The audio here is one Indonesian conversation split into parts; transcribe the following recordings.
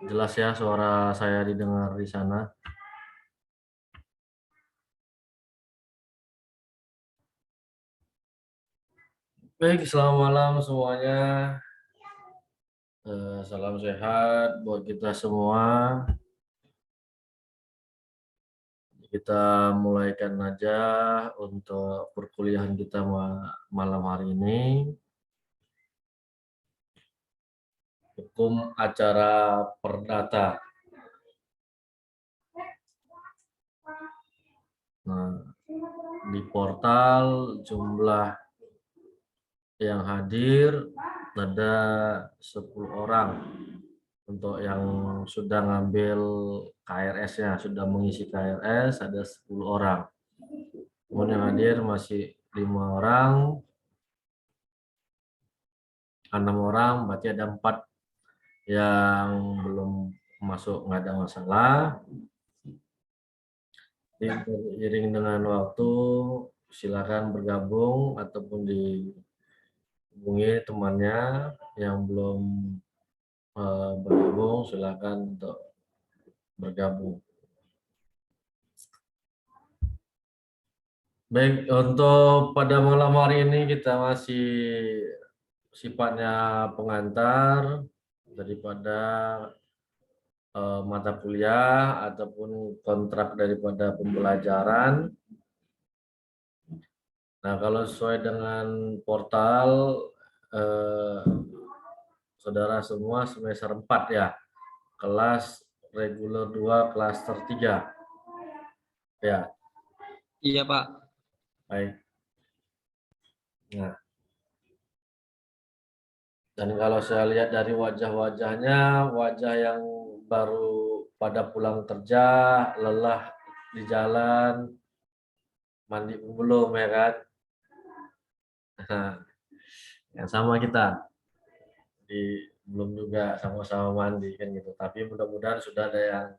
Jelas ya suara saya didengar di sana. Baik, selamat malam semuanya. Salam sehat buat kita semua. Kita mulaikan aja untuk perkuliahan kita malam hari ini. Hukum acara perdata. Nah, di portal jumlah yang hadir ada 10 orang. Untuk yang sudah ngambil KRS-nya, sudah mengisi KRS ada 10 orang. Kemudian yang hadir masih 5 orang, 6 orang, berarti ada 4 yang belum masuk, nggak ada masalah. Seiring dengan waktu, silakan bergabung ataupun dihubungi temannya yang belum bergabung, silakan untuk bergabung. Baik, untuk pada malam hari ini kita masih sifatnya pengantar daripada mata kuliah ataupun kontrak daripada pembelajaran. Nah, kalau sesuai dengan portal, eh, saudara semua semester 4 ya, kelas reguler 2, klaster 3. Ya, Iya, Pak. baik. Nah, dan kalau saya lihat dari wajah-wajahnya, wajah yang baru pada pulang kerja, lelah di jalan, mandi belum ya kan? Yang sama kita, belum juga sama-sama mandi kan gitu. Tapi mudah-mudahan sudah ada yang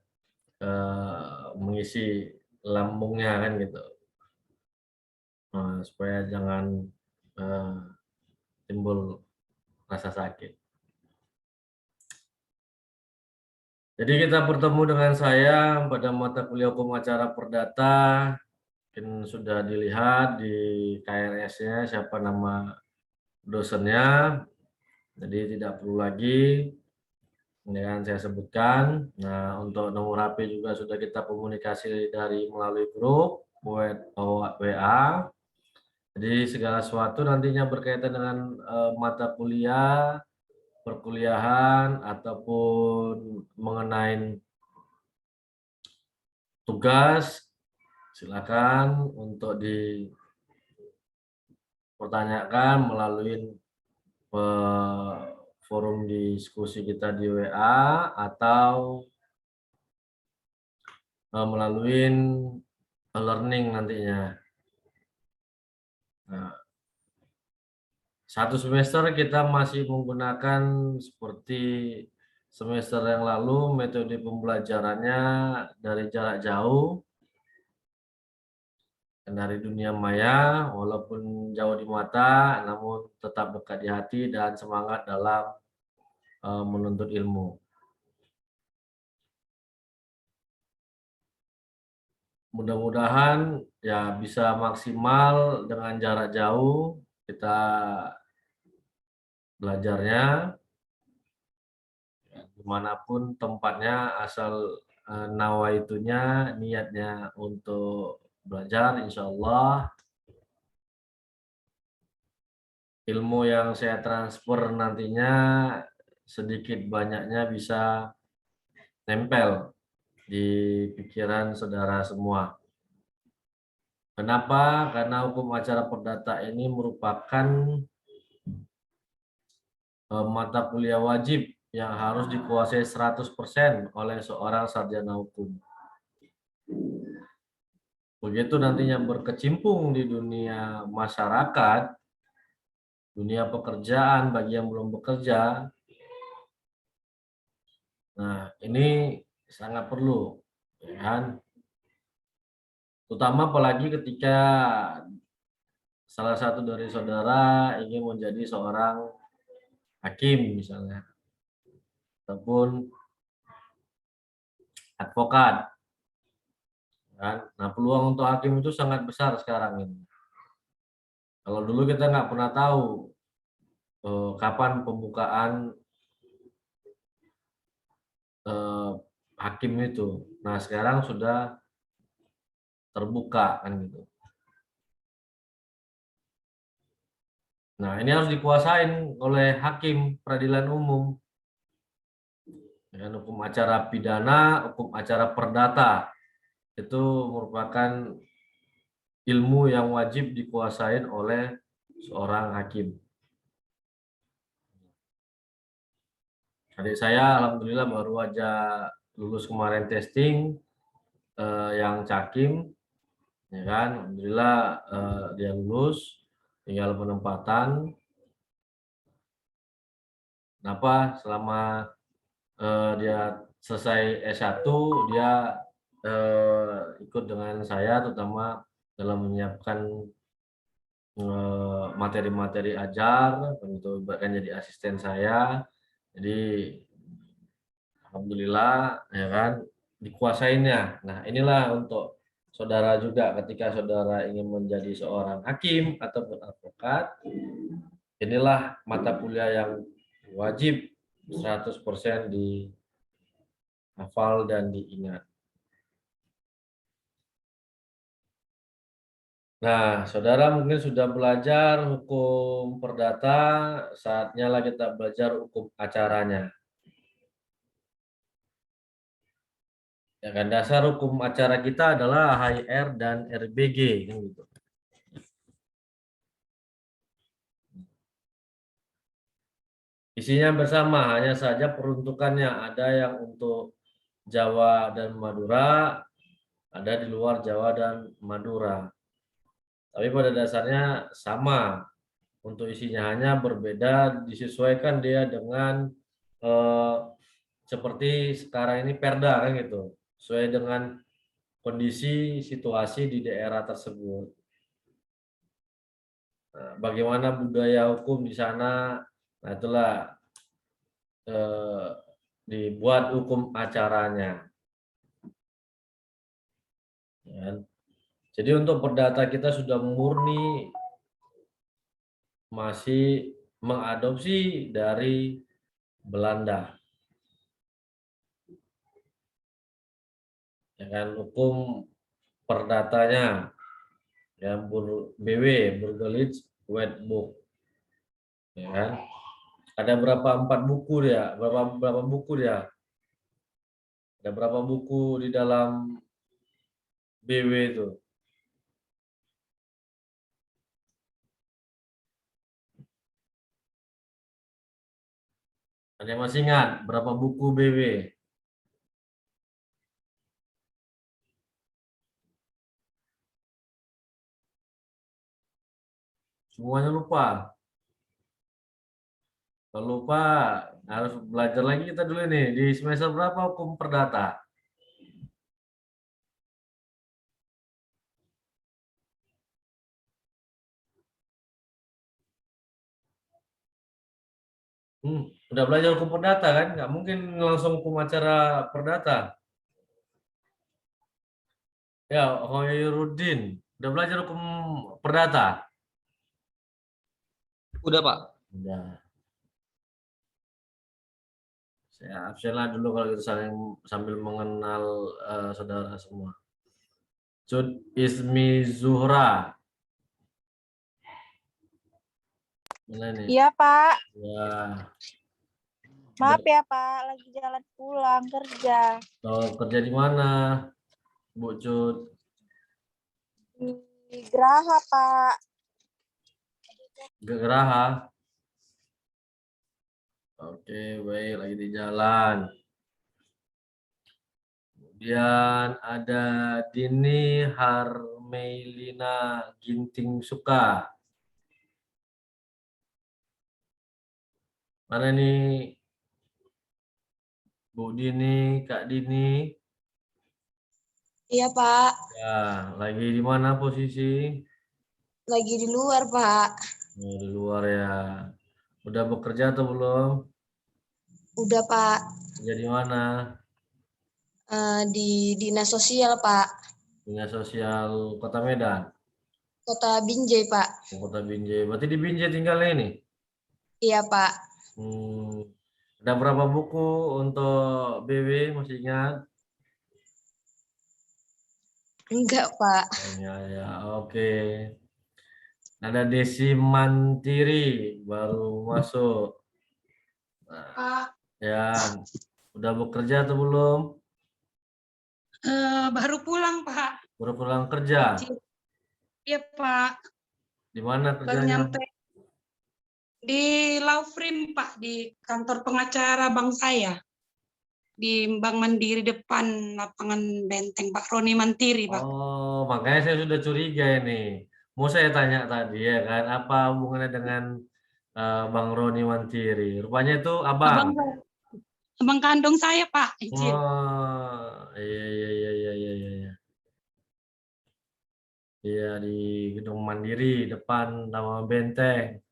mengisi lambungnya kan gitu. Supaya jangan timbul rasa sakit. Jadi kita bertemu dengan saya pada mata kuliah hukum acara perdata. Mungkin sudah dilihat di KRS-nya siapa nama dosennya. Jadi tidak perlu lagi yang saya sebutkan. Nah, untuk nomor HP juga sudah kita komunikasi melalui grup WA. Jadi segala sesuatu nantinya berkaitan dengan mata kuliah, perkuliahan ataupun mengenai tugas, silakan untuk dipertanyakan melalui forum diskusi kita di WA atau melalui learning nantinya. Nah, satu semester kita masih menggunakan seperti semester yang lalu, metode pembelajarannya dari jarak jauh, dari dunia maya, walaupun jauh di mata, namun tetap dekat di hati dan semangat dalam menuntut ilmu. Mudah-mudahan ya bisa maksimal dengan jarak jauh kita belajarnya, dimanapun tempatnya, asal nawaitunya, niatnya untuk belajar, insya Allah ilmu yang saya transfer nantinya sedikit banyaknya bisa nempel di pikiran saudara semua. Kenapa? Karena hukum acara perdata ini merupakan mata kuliah wajib yang harus dikuasai 100% oleh seorang sarjana hukum. Begitu nantinya berkecimpung di dunia masyarakat, dunia pekerjaan bagi yang belum bekerja, nah ini sangat perlu, ya kan? Terutama apalagi ketika salah satu dari saudara ingin menjadi seorang hakim misalnya, ataupun advokat. Kan? Nah, peluang untuk hakim itu sangat besar sekarang ini. Kalau dulu kita nggak pernah tahu kapan pembukaan hakim itu. Nah, sekarang sudah terbuka kan gitu. Nah, ini harus dikuasain oleh hakim peradilan umum. Dengan hukum acara pidana, hukum acara perdata. Itu merupakan ilmu yang wajib dikuasain oleh seorang hakim. Adik saya alhamdulillah baru aja lulus kemarin testing yang Cakim, ya kan? Alhamdulillah dia lulus, tinggal penempatan. Kenapa? Selama dia selesai S1, dia ikut dengan saya, terutama dalam menyiapkan materi-materi ajar, untuk bahkan jadi asisten saya. Jadi alhamdulillah, ya kan, dikuasainnya. Nah, inilah untuk saudara juga ketika saudara ingin menjadi seorang hakim ataupun advokat, inilah mata kuliah yang wajib 100% dihafal dan diingat. Nah, saudara mungkin sudah belajar hukum perdata, saatnya lah kita belajar hukum acaranya. Ya kan, dasar hukum acara kita adalah HR dan RBG kan gitu. Isinya bersama, hanya saja peruntukannya ada yang untuk Jawa dan Madura, ada di luar Jawa dan Madura. Tapi pada dasarnya sama, untuk isinya hanya berbeda, disesuaikan dia dengan seperti sekarang ini perda kan gitu, sesuai dengan kondisi situasi di daerah tersebut. Nah, bagaimana budaya hukum di sana, nah itulah dibuat hukum acaranya. Ya. Jadi untuk perdata kita sudah murni masih mengadopsi dari Belanda. Ya kan, hukum perdatanya ya BW Burgerlich Wetboek. Ya kan? Ada berapa 4 buku dia? Berapa buku dia? Ada berapa buku di dalam BW itu? Ada yang masih ingat berapa buku BW? Semuanya lupa. Kalau lupa harus belajar lagi kita dulu nih. Di semester berapa hukum perdata? Udah belajar hukum perdata kan? Nggak mungkin langsung hukum acara perdata. Ya, Hoirudin. Udah belajar hukum perdata? Udah, Pak. Udah. Saya absen lah dulu kalau gitu saling sambil mengenal saudara semua. Cud Ismi Zuhra. Mana nih? Iya, Pak. Ya. Maaf ya, Pak. Lagi jalan pulang kerja. Kerja di mana, Bu Cud? Di Geraha, Pak. Geraha. Oke, baik. Lagi di jalan. Kemudian ada Dini Harmelina Ginting Suka. Mana nih Bu Dini, Kak Dini? Iya, Pak. Ya, lagi di mana posisi? Lagi di luar, Pak. Oh, di luar ya. Udah bekerja atau belum? Udah, Pak. Kerja di mana? Di Dinas Sosial, Pak. Dinas Sosial Kota Medan. Kota Binjai, Pak. Kota Binjai. Berarti di Binjai tinggalnya ini? Iya, Pak. Ada berapa buku untuk BW, masih ingat? Enggak, Pak. Ya, ya, oke. Ada Desi Mantiri baru masuk. Nah, Pak, ya, udah bekerja atau belum? baru pulang Pak. Baru pulang kerja. Iya Pak, Di mana baru kerjanya? nyampe di Laufrim Pak, di kantor pengacara bank saya. Di Bank Mandiri depan lapangan benteng Pak Roni Mantiri Pak. Oh, makanya saya sudah curiga ini. Mau saya tanya tadi ya kan, apa hubungannya dengan Bang Roni Mantiri? Rupanya itu abang. Abang kandung saya Pak, izin. Oh, iya, iya, iya, iya, iya, iya. Iya, iya, di Gedung Mandiri depan nama benteng.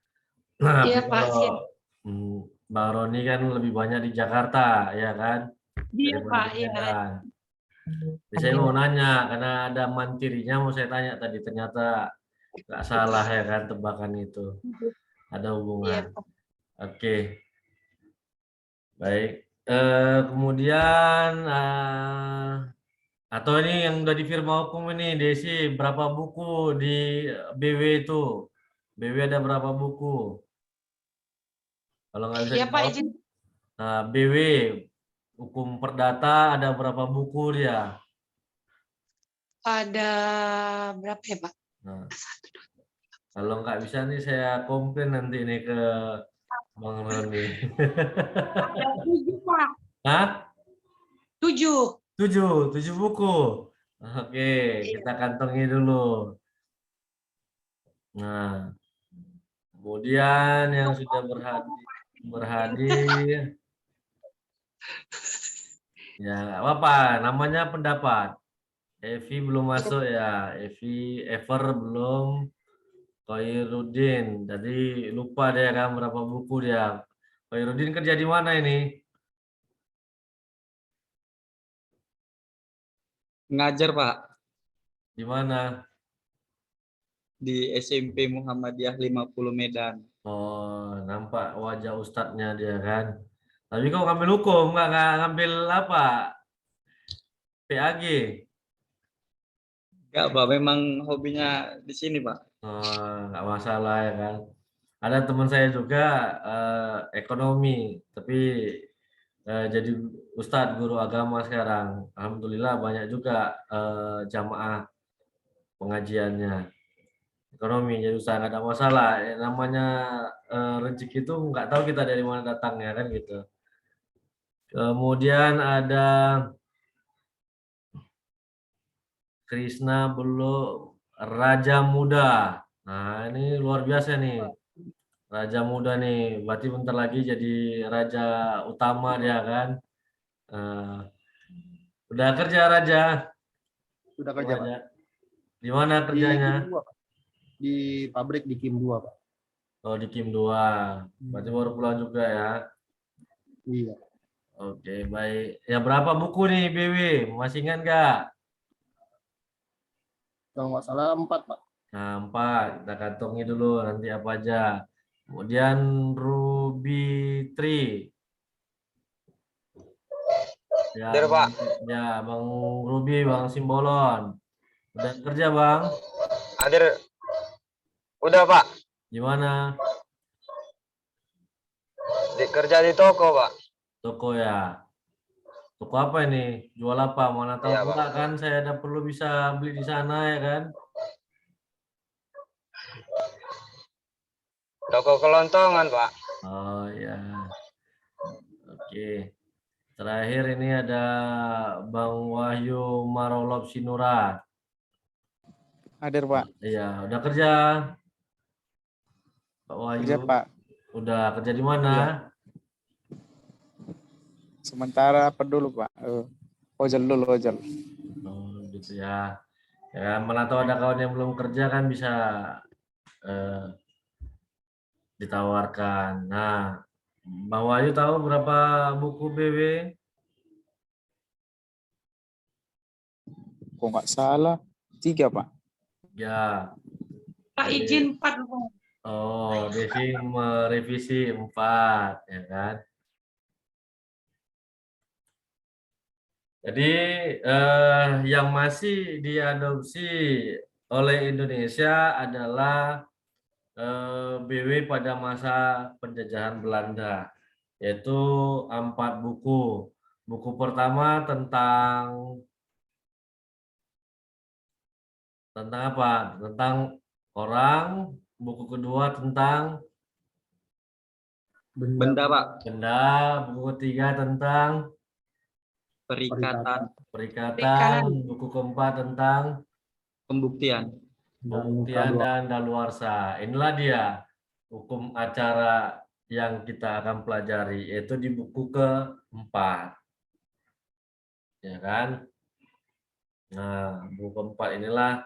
Nah, tapi Iya Pak, kalau izin. Bang Roni kan lebih banyak di Jakarta, ya kan, Iya daripada Pak, di iya. Medan. Jadi saya mau nanya, karena ada mantirinya mau saya tanya tadi, ternyata nggak salah ya kan tebakan itu, ada hubungan. Iya Pak. Oke, baik. Kemudian atau ini yang udah di firma hukum ini, Desi, berapa buku di BW itu? BW ada berapa buku? Kalau nggak bisa Iya Pak, dijawab, izin. BW hukum perdata ada berapa buku dia? Ada berapa ya Pak? Nah, kalau nggak bisa nih saya komplain nanti nih ke Bang Roni. Ada 7 Pak. Hah? 7. 7 buku. Oke, kita kantongi dulu. Nah, kemudian yang sudah berhadir, ya nggak apa-apa, namanya pendapat. Evi belum masuk ya, Ever belum, Khairuddin. Tadi lupa dia kan berapa buku dia. Khairuddin kerja di mana ini? Ngajar Pak Di mana? di SMP Muhammadiyah 50 Medan. Oh, nampak wajah ustadznya dia kan. Tapi kok ngambil hukum, nggak ngambil apa? PAG. Enggak Pak, memang hobinya di sini Pak. Oh, nggak masalah ya kan. Ada teman saya juga ekonomi, tapi jadi ustadz guru agama sekarang. Alhamdulillah banyak juga jamaah pengajiannya. Ekonomi jadi usaha nggak ada masalah. Namanya rezeki itu nggak tahu kita dari mana datangnya kan gitu. Kemudian ada Krishna belum, Raja Muda. Nah, ini luar biasa nih. Raja Muda nih, berarti bentar lagi jadi raja utama dia kan. Eh, udah kerja Raja? Sudah kerja, Pak. Raja. Di mana Di kerjanya? Kim 2, Pak. Di pabrik di Kim 2, Pak. Oh, di Kim 2. Berarti baru pulang juga ya. Iya. Oke, baik. Ya berapa buku nih BW? Masih ingat nggak? Kalau nggak salah 4, Pak. Nah, 4. Kita kantongi dulu nanti apa aja. Kemudian Ruby Tree. Ya, Pak. ya, Bang Ruby, Bang Simbolon. Udah kerja, Bang? Hadir. Udah, Pak. Gimana? Kerja di toko, Pak. Toko ya. Toko apa ini? Jual apa? Mana tahu Iya, pula Pak. kan saya ada perlu bisa beli di sana ya kan? Toko kelontongan, Pak. Oh ya. Oke. Terakhir ini ada Bang Wahyu Marolop Sinurat. Hadir Pak. Iya, udah kerja. Pak Wahyu. Kerja Pak. Udah kerja di mana? Iya. Sementara apa dulu Pak? Ojol dulu ojol. Oh, gitu ya. Ya, mana tahu ada kawan yang belum kerja kan bisa ditawarkan. Nah, Bang Wahyu tahu berapa buku BW? Kok nggak salah 3 Pak. Ya. Pak Jadi, izin 4 loh. oh, Desi merevisi 4, ya kan? Jadi yang masih diadopsi oleh Indonesia adalah BW pada masa penjajahan Belanda, yaitu 4 buku. Buku pertama tentang apa? Tentang orang. Buku kedua tentang Benda Pak, benda. Buku ketiga tentang perikatan, perikatan. Buku keempat tentang pembuktian. pembuktian dan daluarsa. Inilah dia hukum acara yang kita akan pelajari, yaitu di buku keempat, ya kan? Nah, buku keempat inilah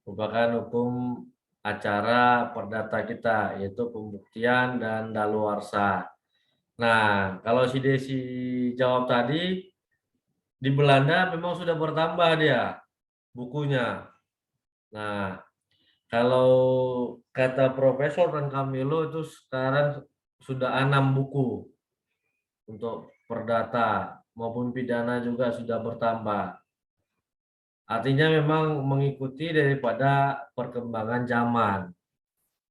merupakan hukum acara perdata kita, yaitu pembuktian dan daluarsa. Nah, kalau si Desi jawab tadi, di Belanda memang sudah bertambah dia bukunya. Nah, kalau kata Profesor dan Camilo itu sekarang sudah 6 buku untuk perdata maupun pidana juga sudah bertambah. Artinya memang mengikuti daripada perkembangan zaman.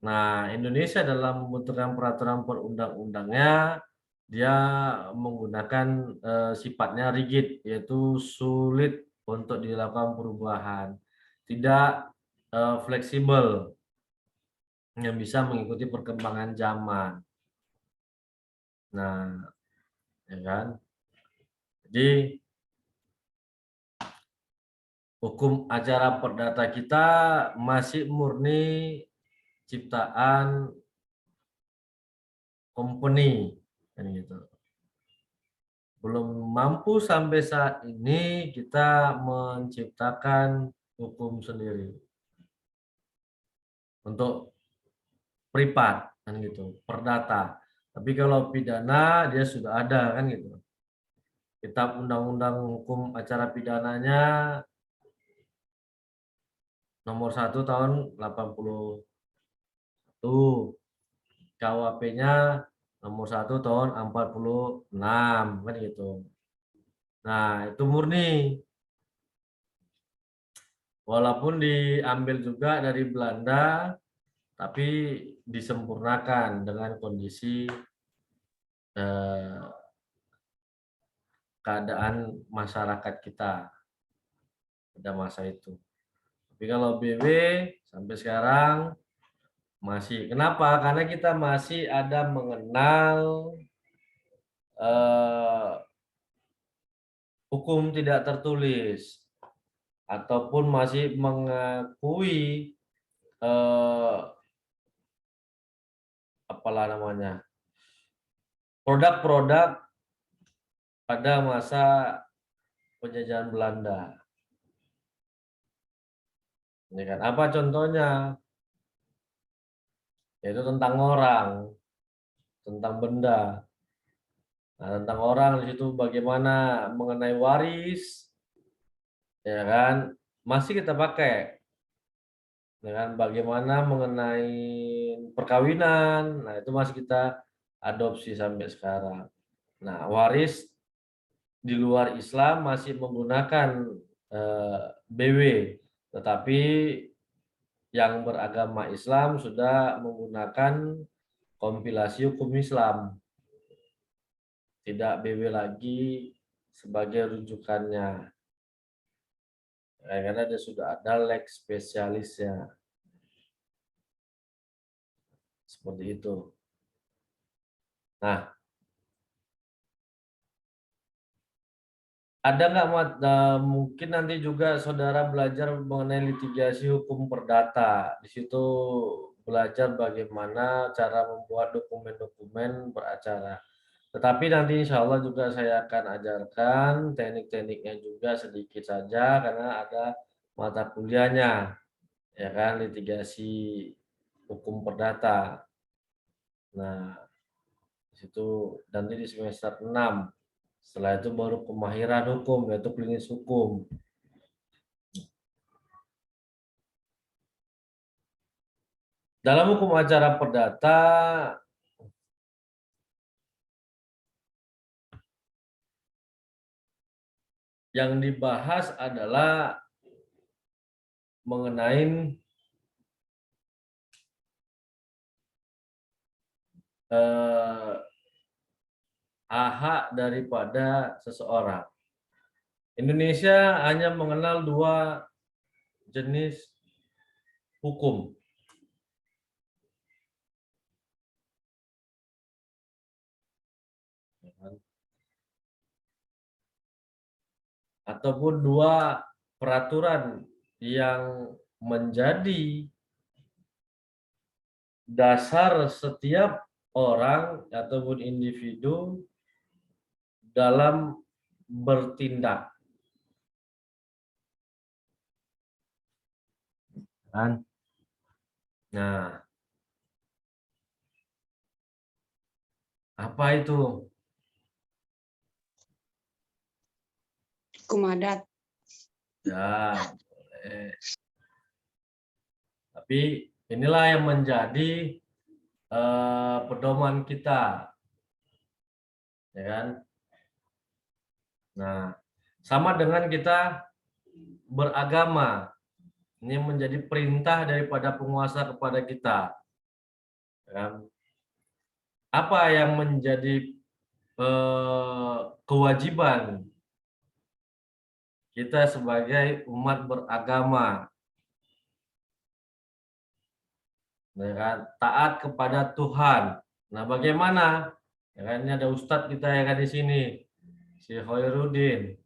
Nah, Indonesia dalam membentukkan peraturan perundang-undangnya, dia menggunakan sifatnya rigid, yaitu sulit untuk dilakukan perubahan, tidak fleksibel, yang bisa mengikuti perkembangan zaman. Nah, ya kan? Jadi hukum acara perdata kita masih murni ciptaan company, kan gitu. Belum mampu sampai saat ini kita menciptakan hukum sendiri untuk privat, kan gitu, perdata. Tapi kalau pidana dia sudah ada, kan gitu. Kitab Undang-Undang Hukum Acara Pidananya nomor 1 tahun 81, KUHP-nya nomor 1 tahun 46, kan gitu. Nah, itu murni. Walaupun diambil juga dari Belanda, tapi disempurnakan dengan kondisi keadaan masyarakat kita pada masa itu. Tapi kalau BW sampai sekarang masih. Kenapa? Karena kita masih ada mengenal hukum tidak tertulis, ataupun masih mengakui apalah namanya, produk-produk pada masa penjajahan Belanda. Ini kan apa contohnya? Yaitu tentang orang, tentang benda. Nah, tentang orang di situ bagaimana mengenai waris, ya kan? Masih kita pakai. Dengan bagaimana mengenai perkawinan, nah itu masih kita adopsi sampai sekarang. Nah, waris di luar Islam masih menggunakan BW, tetapi yang beragama Islam sudah menggunakan kompilasi hukum Islam, tidak BW lagi sebagai rujukannya, karena dia sudah ada lex spesialisnya. Seperti itu. Nah, ada nggak mungkin nanti juga saudara belajar mengenai litigasi hukum perdata. Di situ belajar bagaimana cara membuat dokumen-dokumen beracara. Tetapi nanti insya Allah juga saya akan ajarkan teknik-tekniknya juga sedikit saja karena ada mata kuliahnya, ya kan, litigasi hukum perdata. Nah, di situ nanti di semester 6. Setelah itu baru pemahiran hukum, yaitu klinis hukum. Dalam hukum acara perdata yang dibahas adalah mengenai hak daripada seseorang. Indonesia hanya mengenal 2 jenis hukum. Ataupun 2 peraturan yang menjadi dasar setiap orang ataupun individu dalam bertindak. Nah, apa itu? Hukum adat. Ya, boleh. Tapi inilah yang menjadi pedoman kita, ya kan? Nah, sama dengan kita beragama, ini menjadi perintah daripada penguasa kepada kita, ya kan? Apa yang menjadi kewajiban kita sebagai umat beragama? Ya kan? Taat kepada Tuhan. Nah, bagaimana? Ya kan, ini ada Ustadz kita ya kan di sini, si Khairuddin.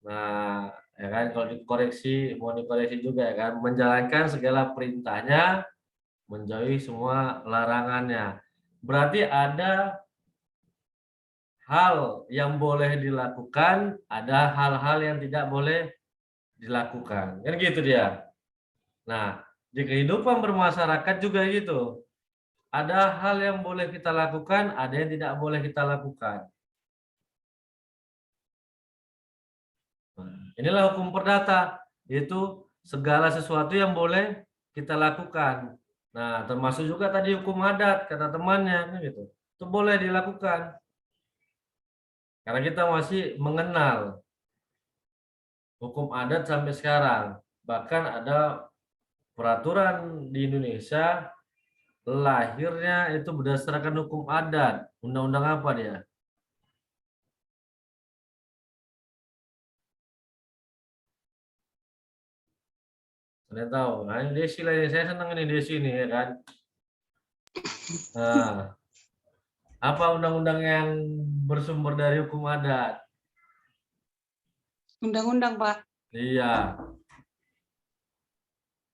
Nah, ya kan, kalau dikoreksi, mau dikoreksi juga ya kan, menjalankan segala perintahnya, menjauhi semua larangannya. Berarti ada hal yang boleh dilakukan, ada hal-hal yang tidak boleh dilakukan. Kan gitu dia. Nah, di kehidupan bermasyarakat juga gitu. Ada hal yang boleh kita lakukan, ada yang tidak boleh kita lakukan. Nah, inilah hukum perdata, yaitu segala sesuatu yang boleh kita lakukan. Nah, termasuk juga tadi hukum adat, kata temannya, gitu. Itu boleh dilakukan. Karena kita masih mengenal hukum adat sampai sekarang. Bahkan ada peraturan di Indonesia lahirnya itu berdasarkan hukum adat. Undang-undang apa dia? Kalian tahu? Nah, ini Desi lah ini. Saya senang ini Desi ini ya kan. Nah, apa undang-undang yang bersumber dari hukum adat? Undang-undang, Pak. Iya.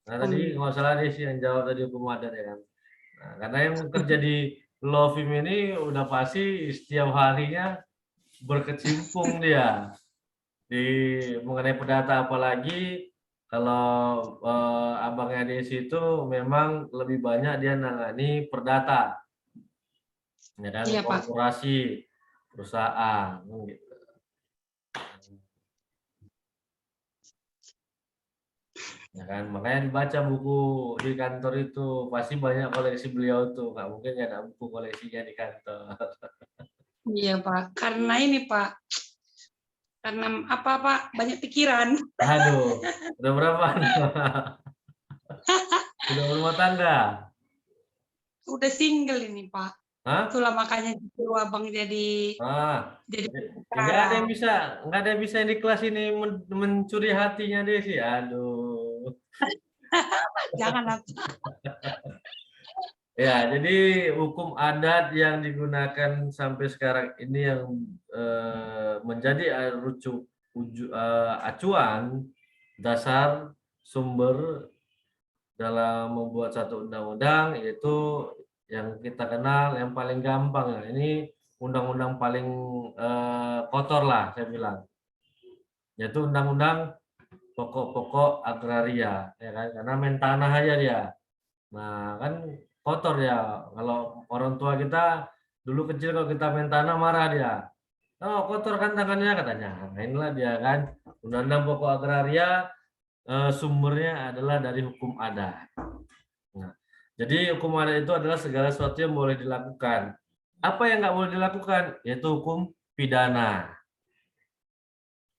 Nah, tadi nggak salah Desi yang jawab tadi hukum adat ya kan. Nah, karena yang kerja di Lovim ini udah pasti setiap harinya berkecimpung dia di mengenai perdata, apalagi kalau abangnya Desi itu memang lebih banyak dia nangani perdata, ya kan, Iya, Pak. korporasi, perusahaan, gitu. Ya kan, makanya dibaca buku di kantor itu pasti banyak koleksi beliau tuh, nggak mungkin nggak ada buku koleksinya di kantor. Iya, Pak. Karena ini, Pak. Karena apa, Pak? Banyak pikiran. Aduh, udah berapa? Udah berumah tangga? Udah single ini, Pak. Hah? Itulah makanya disuruh abang jadi Nggak ada yang bisa yang di kelas ini mencuri hatinya Desi. Aduh. jangan lah. Ya, jadi hukum adat yang digunakan sampai sekarang ini yang menjadi acuan dasar sumber dalam membuat satu undang-undang, yaitu yang kita kenal yang paling gampang ya. Ini undang-undang paling kotor lah saya bilang, yaitu undang-undang pokok-pokok agraria, ya kan, karena main tanah aja dia. Nah kan kotor ya, kalau orang tua kita dulu kecil kalau kita main tanah marah dia, oh kotor kan tangannya katanya. Nah inilah dia kan, undang-undang pokok agraria sumbernya adalah dari hukum adat. Nah, Jadi hukum adat itu adalah segala sesuatu yang boleh dilakukan. Apa yang nggak boleh dilakukan? Yaitu hukum pidana.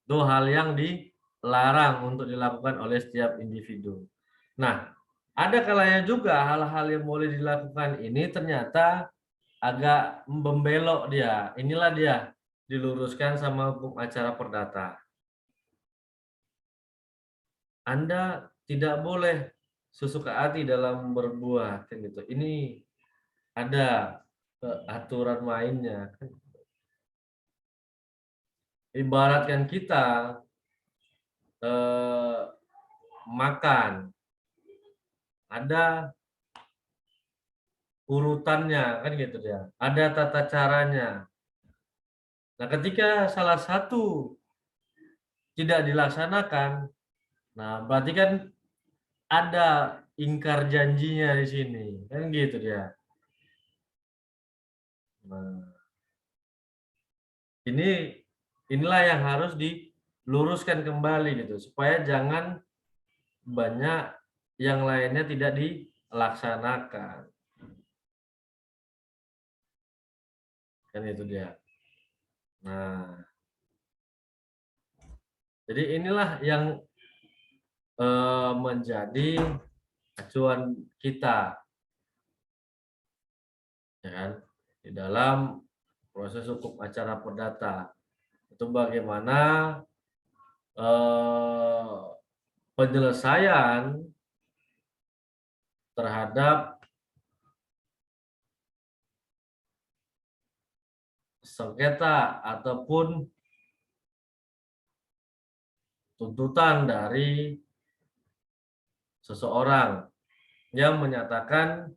Itu hal yang dilarang untuk dilakukan oleh setiap individu. Nah, ada kalanya juga hal-hal yang boleh dilakukan ini ternyata agak membelok dia. Inilah dia diluruskan sama hukum acara perdata. Anda tidak boleh sesuka hati dalam berbuat, kan gitu. Ini ada aturan mainnya. Ibaratkan kita makan, ada urutannya, kan gitu ya. Ada tata caranya. Nah, ketika salah satu tidak dilaksanakan, nah berarti kan ada ingkar janjinya di sini, kan gitu dia. Nah, inilah yang harus diluruskan kembali gitu, supaya jangan banyak yang lainnya tidak dilaksanakan. Kan itu dia. Nah, jadi inilah yang menjadi acuan kita, ya kan, di dalam proses hukum acara perdata. Itu bagaimana penyelesaian terhadap sengketa ataupun tuntutan dari seseorang yang menyatakan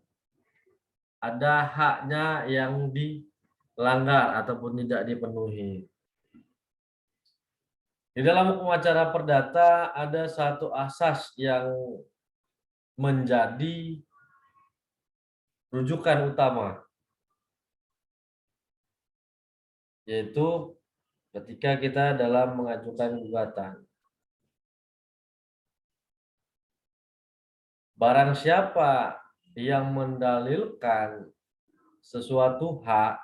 ada haknya yang dilanggar ataupun tidak dipenuhi. Di dalam hukum acara perdata ada satu asas yang menjadi rujukan utama, yaitu ketika kita dalam mengajukan gugatan. Barang siapa yang mendalilkan sesuatu hak,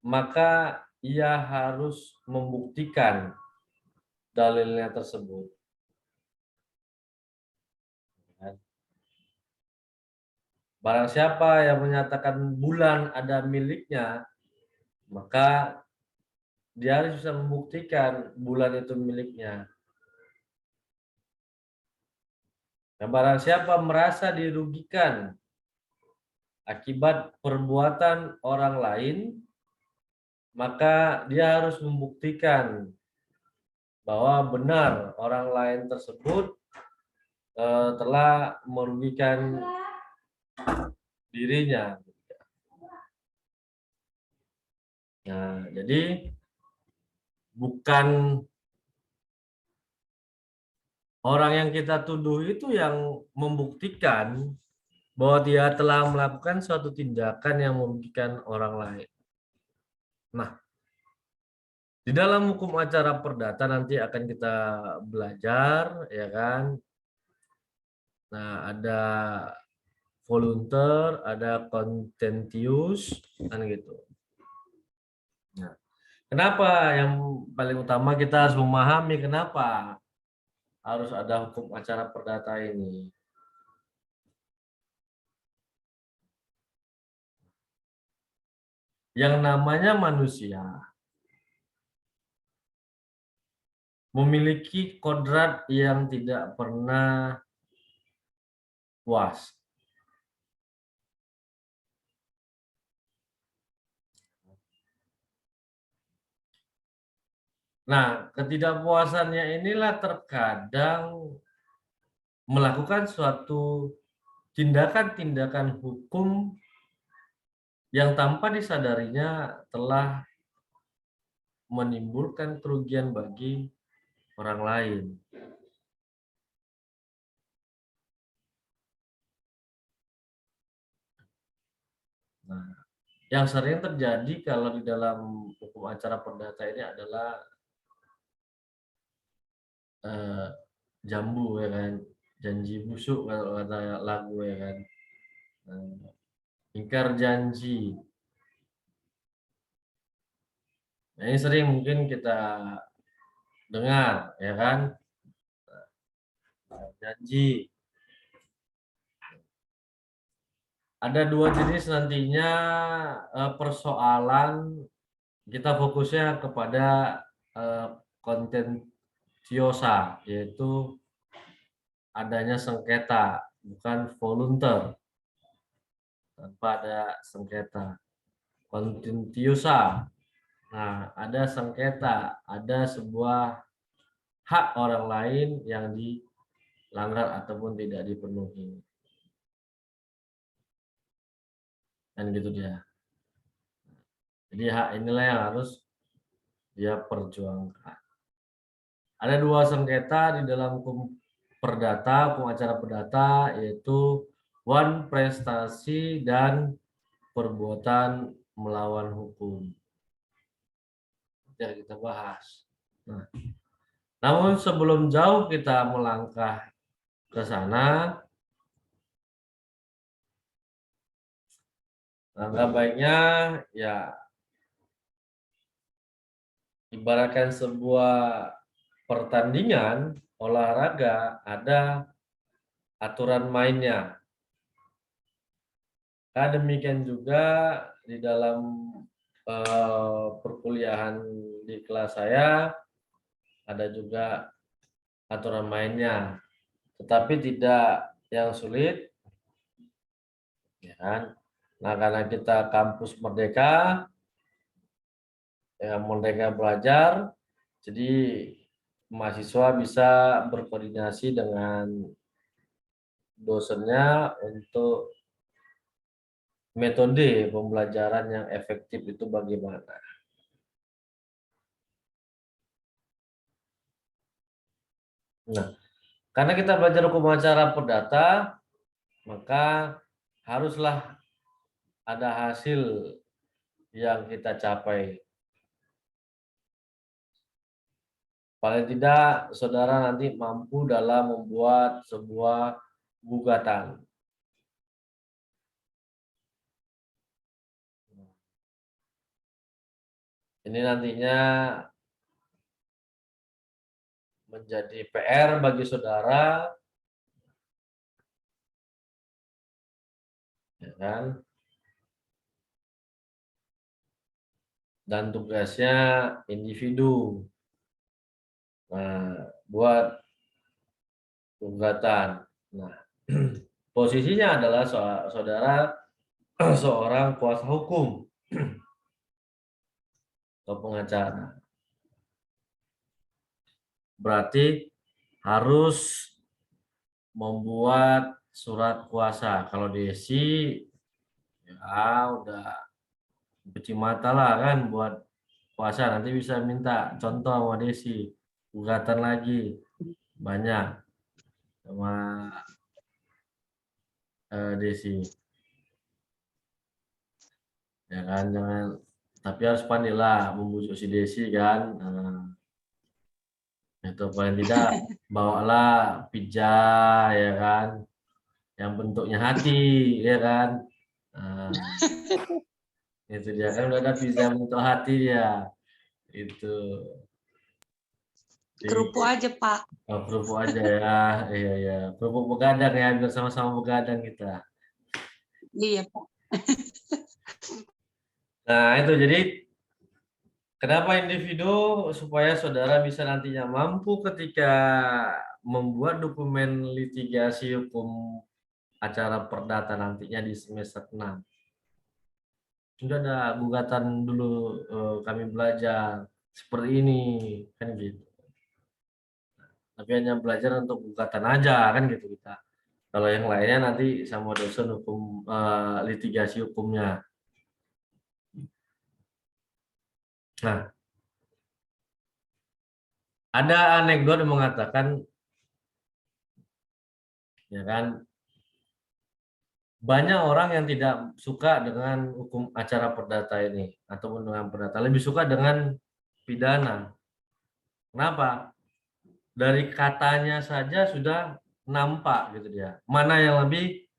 maka ia harus membuktikan dalilnya tersebut. Barang siapa yang menyatakan bulan ada miliknya, maka dia harus bisa membuktikan bulan itu miliknya. Nah, barang siapa merasa dirugikan akibat perbuatan orang lain, maka dia harus membuktikan bahwa benar orang lain tersebut telah merugikan dirinya. Nah, jadi bukan orang yang kita tuduh itu yang membuktikan bahwa dia telah melakukan suatu tindakan yang merugikan orang lain. Nah, di dalam hukum acara perdata nanti akan kita belajar, ya kan? Nah, ada volunteer, ada contentious, kan gitu. Nah, kenapa yang paling utama kita harus memahami kenapa harus ada hukum acara perdata ini? Yang namanya manusia memiliki kodrat yang tidak pernah puas. Nah, ketidakpuasannya inilah terkadang melakukan suatu tindakan-tindakan hukum yang tanpa disadarinya telah menimbulkan kerugian bagi orang lain. Nah, yang sering terjadi kalau di dalam hukum acara perdata ini adalah jambu, ya kan. janji busuk kalau kata lagu ya kan. Ingkar janji. Nah, ini sering mungkin kita dengar ya kan, janji. Ada dua jenis nantinya persoalan, kita fokusnya kepada kontentiosa, yaitu adanya sengketa, bukan volunteer, tanpa ada sengketa. Kontentiosa, nah ada sengketa, ada sebuah hak orang lain yang dilanggar ataupun tidak dipenuhi. Dan gitu dia. Jadi hak inilah yang harus dia perjuangkan. Ada dua sengketa di dalam hukum perdata, hukum acara perdata, yaitu one prestasi dan perbuatan melawan hukum. Ya, kita bahas. Nah, namun sebelum jauh kita melangkah ke sana, langkah baiknya ya ibaratkan sebuah pertandingan olahraga ada aturan mainnya. Nah, demikian juga di dalam perkuliahan di kelas saya ada juga aturan mainnya, tetapi tidak yang sulit, ya kan? Nah, karena kita kampus merdeka, ya merdeka belajar, jadi mahasiswa bisa berkoordinasi dengan dosennya untuk metode pembelajaran yang efektif itu bagaimana. Nah, karena kita belajar hukum acara perdata, maka haruslah ada hasil yang kita capai. Paling tidak, saudara nanti mampu dalam membuat sebuah gugatan. Ini nantinya menjadi PR bagi saudara, ya kan? Dan tugasnya individu. Nah, buat gugatan. Nah, posisinya adalah saudara seorang kuasa hukum atau pengacara. Berarti harus membuat surat kuasa. Kalau Desi ya udah cuci mata lah kan buat kuasa, nanti bisa minta contoh sama Desi, gugatan lagi banyak sama Desi, ya kan, jangan, tapi harus pandai lah membujuk si Desi kan. Itu paling tidak bawalah pizza, ya kan, yang bentuknya hati, ya kan. Itu dia kan, udah ada pizza bentuk hati ya, itu. Kerupuk aja, Pak. Oh, kerupuk aja ya, iya, kerupuk begadang ya, biar sama-sama begadang kita. Iya, Pak. Nah, itu jadi kenapa individu, supaya saudara bisa nantinya mampu ketika membuat dokumen litigasi hukum acara perdata nantinya di semester 6. Sudah ada gugatan dulu, kami belajar seperti ini, kan gitu. Tapi hanya belajar untuk gugatan aja kan gitu kita. Kalau yang lainnya nanti sama dosen hukum, litigasi hukumnya. Nah, ada anekdot yang mengatakan, ya kan, banyak orang yang tidak suka dengan hukum acara perdata ini ataupun dengan perdata, lebih suka dengan pidana. Kenapa? Dari katanya saja sudah nampak gitu dia. Mana yang lebih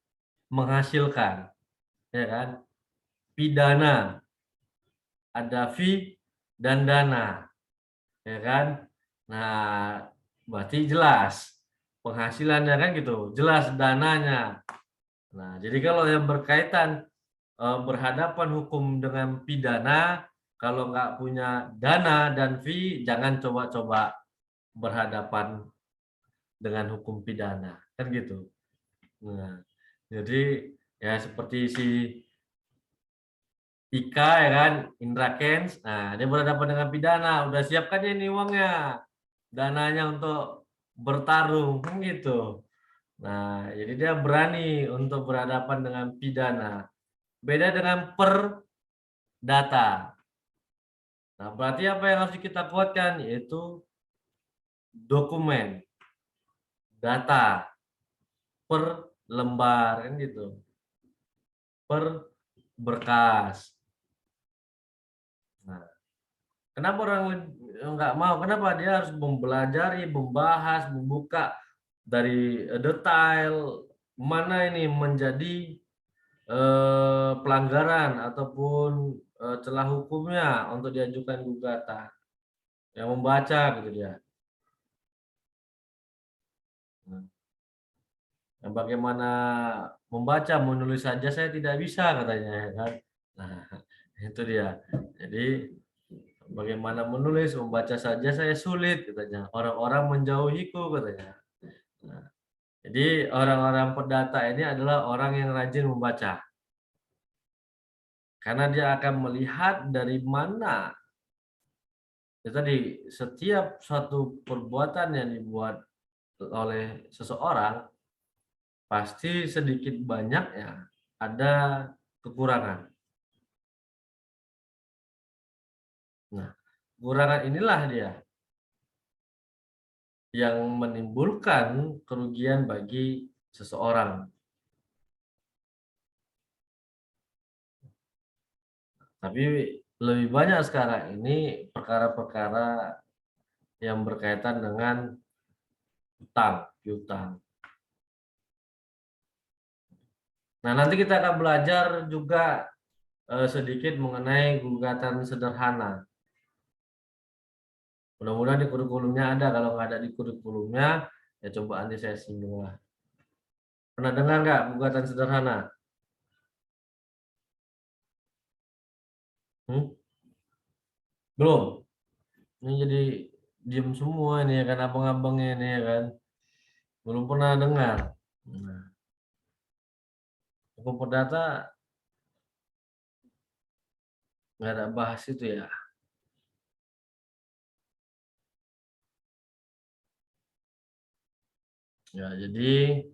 menghasilkan, ya kan? Pidana, ada fee dan dana, ya kan? Nah, berarti jelas penghasilannya kan gitu, jelas dananya. Nah, jadi kalau yang berkaitan berhadapan hukum dengan pidana, kalau nggak punya dana dan fee, jangan coba-coba berhadapan dengan hukum pidana, kan gitu. Nah, jadi ya seperti si Ika ya kan, Indra Kents, nah dia berhadapan dengan pidana, udah siapkan ya ini uangnya, dananya untuk bertarung, kan gitu. Nah, jadi dia berani untuk berhadapan dengan pidana. Beda dengan perdata. Nah, berarti apa yang harus kita kuatkan? Yaitu dokumen, data, per lembar, kan gitu. Per berkas. Nah, kenapa orang nggak mau? Kenapa dia harus mempelajari, membahas, membuka dari detail mana ini menjadi pelanggaran ataupun celah hukumnya untuk diajukan gugatan. Yang membaca gitu dia. Nah, bagaimana membaca, menulis saja saya tidak bisa katanya, ya kan? Nah, itu dia. Jadi bagaimana menulis, membaca saja saya sulit katanya. Orang-orang menjauhiku katanya. Nah, jadi orang-orang perdata ini adalah orang yang rajin membaca. Karena dia akan melihat dari mana. Ya, tadi setiap suatu perbuatan yang dibuat oleh seseorang pasti sedikit banyaknya ada kekurangan. Nah, kekurangan inilah dia yang menimbulkan kerugian bagi seseorang. Tapi lebih banyak sekarang ini perkara-perkara yang berkaitan dengan utang, piutang. Nah, nanti kita akan belajar juga sedikit mengenai gugatan sederhana. Mudah-mudahan di kurikulumnya ada. Kalau nggak ada di kurikulumnya, ya coba nanti saya singgung lah. Pernah dengar nggak gugatan sederhana? Belum. Ini jadi diem semua ini ya kan, abang-abangnya ini ya kan. Belum pernah dengar. Nah, hukum perdata nggak ada bahas itu ya. Ya, jadi